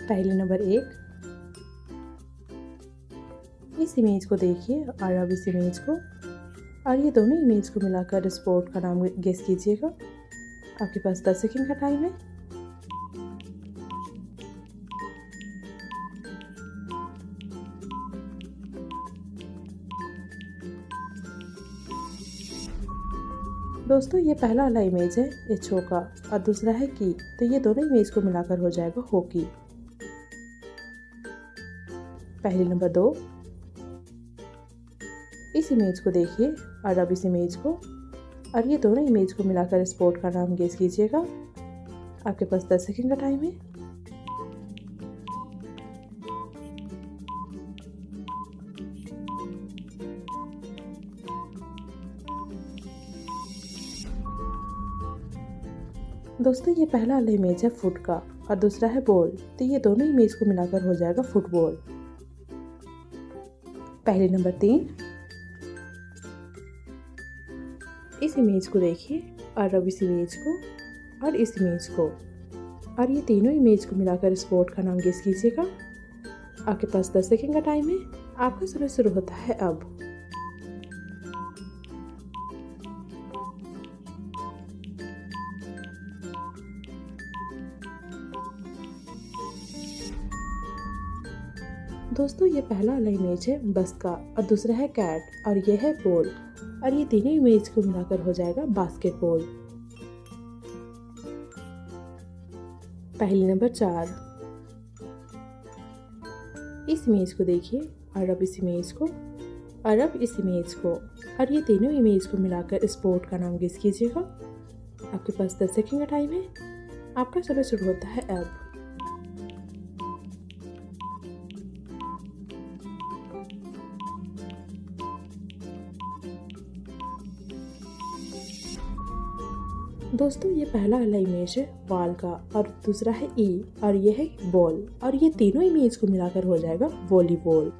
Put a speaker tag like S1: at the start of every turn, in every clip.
S1: पहले नंबर 1, इस इमेज को देखिए और अब इस इमेज को, और ये दोनों इमेज को मिलाकर स्पोर्ट का नाम गेस कीजिएगा। आपके पास 10 सेकंड का टाइम है। दोस्तों ये पहला वाला इमेज है ये छो का और दूसरा है की, तो ये दोनों इमेज को मिलाकर हो जाएगा हॉकी। पहले नंबर 2, इस इमेज को देखिए और अब इस इमेज को, और ये दोनों इमेज को मिलाकर स्पोर्ट का नाम गेस कीजिएगा। आपके पास 10 सेकंड का टाइम है। दोस्तों ये पहला वाला इमेज है फुट का और दूसरा है बॉल, तो ये दोनों इमेज को मिलाकर हो जाएगा फुटबॉल। पहले नंबर 3, इस इमेज को देखिए और अब इस इमेज को और इस इमेज को, और ये तीनों इमेज को मिलाकर स्पोर्ट का नाम गेस कीजिएगा। आपके पास 10 सेकंड का टाइम है। आपका समय शुरू होता है अब। दोस्तों ये पहला वाला इमेज है बस का और दूसरा है कैट और ये है बॉल, और ये तीनों इमेज को मिलाकर हो जाएगा बास्केटबॉल। पहले नंबर 4, इस इमेज को देखिए और अब इस इमेज को और अब इस इमेज को, और ये तीनों इमेज को मिलाकर स्पोर्ट का नाम गेस कीजिएगा। आपके पास 10 सेकंड का टाइम है। आपका समय शुरू होता है अब। दोस्तों ये पहला वाला इमेज है बॉल का और दूसरा है ई और ये है बॉल, और ये तीनों इमेज को मिलाकर हो जाएगा वॉलीबॉल।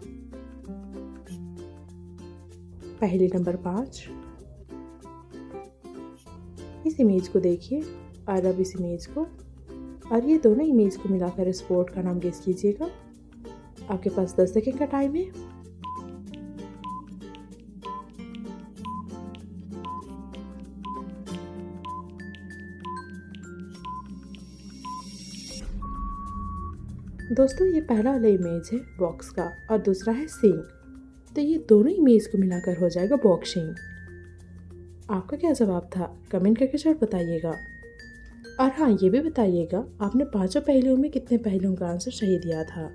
S1: पहले नंबर 5, इस इमेज को देखिए और अब इस इमेज को, और ये दोनों इमेज को मिलाकर स्पोर्ट का नाम गेस कीजिएगा। आपके पास 10 सेकंड का टाइम है। दोस्तों ये पहला वाला इमेज है बॉक्स का और दूसरा है सिंग, तो ये दोनों इमेज को मिलाकर हो जाएगा बॉक्सिंग। आपका क्या जवाब था कमेंट करके जरूर बताइएगा। और हाँ ये भी बताइएगा आपने पांचों पहेलियों में कितने पहेलियों का आंसर सही दिया था।